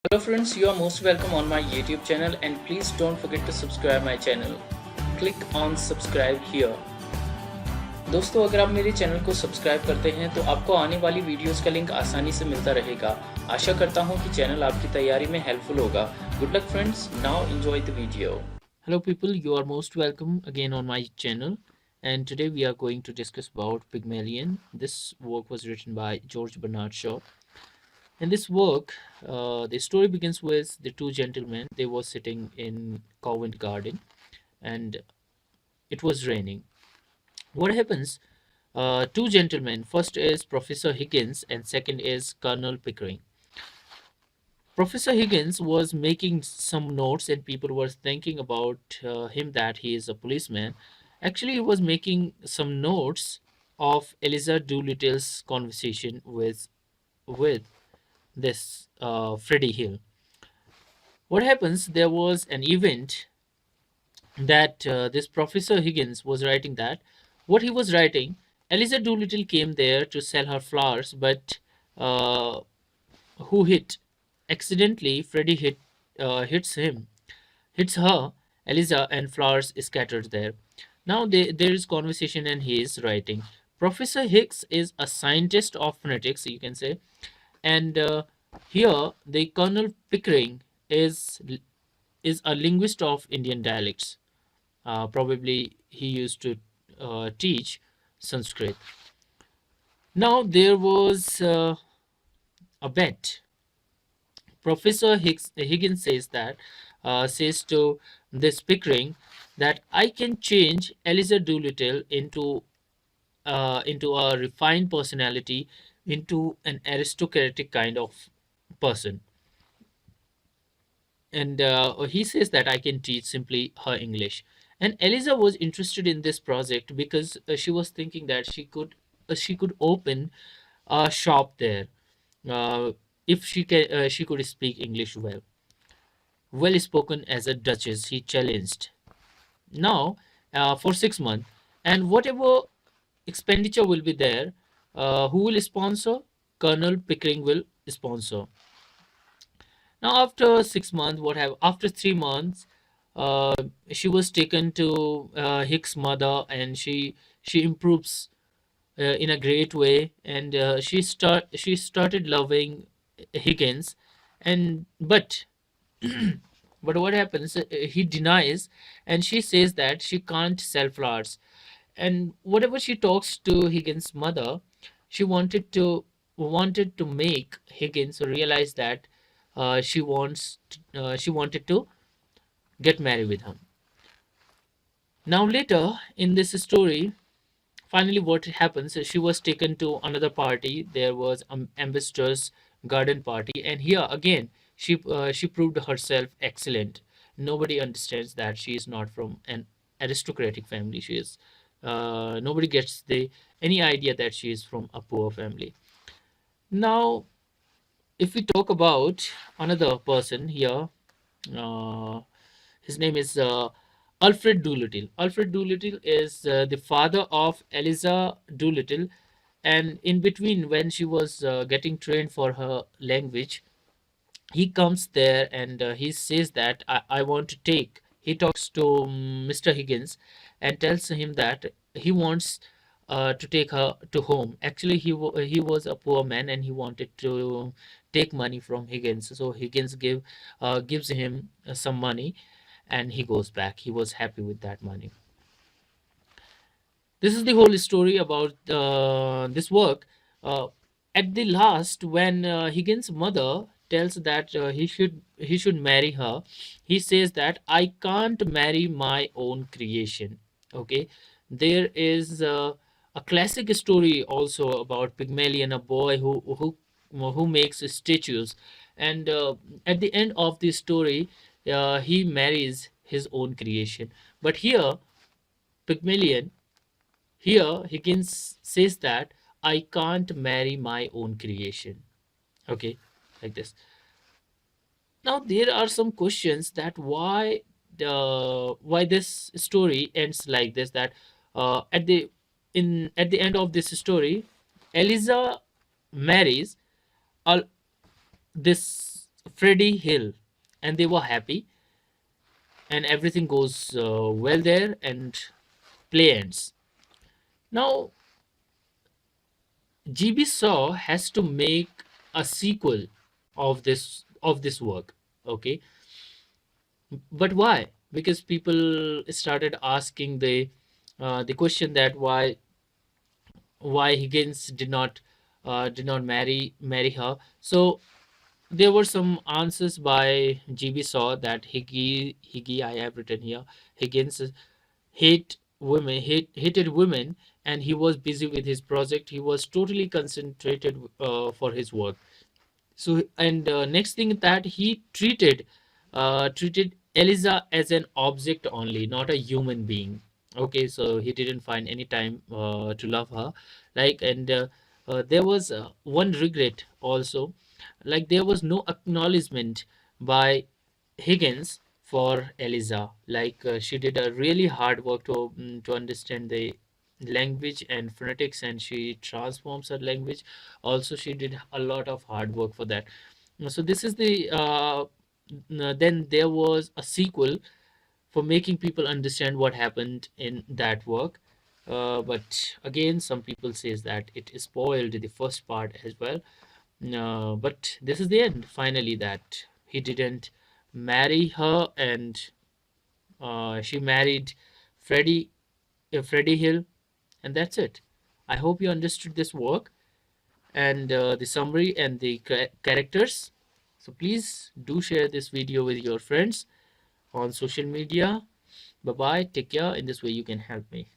Hello friends, you are most welcome on my YouTube channel and please don't forget to subscribe my channel. Click on subscribe here. दोस्तों अगर आप मेरे channel को subscribe करते हैं तो आपको आने वाली वीडियोस का लिंक आसानी से मिलता रहेगा। आशा करता हूं कि चैनल आपकी तैयारी में हेल्पफुल होगा। Good luck friends, now enjoy the video. Hello people, you are most welcome again on my channel, and today we are going to discuss about Pygmalion. This work was written by George Bernard Shaw. In this work, the story begins with the two gentlemen. They were sitting in Covent Garden, and it was raining. What happens? Two gentlemen. First is Professor Higgins, and second is Colonel Pickering. Professor Higgins was making some notes, and people were thinking about him that he is a policeman. Actually, he was making some notes of Eliza Doolittle's conversation with this Freddie Hill. What happens? There was an event that this Professor Higgins was writing that. What he was writing, Eliza Doolittle came there to sell her flowers, but uh, who hit? Accidentally, Freddie hits her, Eliza, and flowers scattered there. Now there is conversation, and he is writing. Professor Hicks is a scientist of phonetics, you can say, and here the Colonel Pickering is is a linguist of Indian dialects. Probably he used to teach Sanskrit. Now there was a bet. Higgins says to this Pickering that I can change Eliza Doolittle into a refined personality, into an aristocratic kind of person. And he says that I can teach simply her English. And Eliza was interested in this project because she was thinking that she could open a shop there uh, if she could speak English well spoken as a duchess. He challenged. Now for 6 months, and whatever expenditure will be there, who will sponsor? Colonel Pickering will sponsor. Now, after 6 months, what have after 3 months, uh, she was taken to Hick's mother, and she improves in a great way, and she started loving Higgins, and but what happens? He denies, and she says that she can't sell flowers, and whatever she talks to Higgins' mother, she wanted to make Higgins realize that she wanted to get married with him. Now later in this story, finally what happens is she was taken to another party. There was ambassador's garden party, and here again she proved herself excellent. Nobody understands that she is not from an aristocratic family. She is nobody gets the any idea that she is from a poor family. Now if we talk about another person here, uh, his name is Alfred Doolittle. Alfred Doolittle is the father of Eliza Doolittle, and in between, when she was getting trained for her language, he comes there and he says that I want to take. He talks to Mr. Higgins and tells him that he wants to take her to home. Actually, he was a poor man and he wanted to take money from Higgins. So Higgins gives him some money, and he goes back. He was happy with that money. This is the whole story about this work. Uh, at the last, when Higgins' mother tells that he should marry her, he says that I can't marry my own creation. Okay, there is a classic story also about Pygmalion, a boy who makes statues, and at the end of the story, he marries his own creation. But Pygmalion here, Higgins says that I can't marry my own creation. Okay, like this. Now there are some questions that why this story ends like this. That at the end of this story, Eliza marries all this Freddie Hill, and they were happy, and everything goes well there, and play ends. Now, GB Saw has to make a sequel of this work. Okay, but why? Because people started asking the question that why Higgins did not marry her. So there were some answers by GB Saw that Higgy I have written here. Higgins hated women, and he was busy with his project. He was totally concentrated for his work. So, and next thing that he treated Eliza as an object only, not a human being. Okay, so he didn't find any time to love her. Like, and there was one regret also, like there was no acknowledgement by Higgins for Eliza. Like, she did a really hard work to understand the language and phonetics, and she transforms her language. Also, she did a lot of hard work for that. So this is the then there was a sequel for making people understand what happened in that work. But again, some people says that it spoiled the first part as well. But this is the end finally, that he didn't marry her, and she married Freddie Freddie Hill, and that's it. I hope you understood this work and the summary and the characters. So please do share this video with your friends on social media. Bye bye. Take care. In this way, you can help me.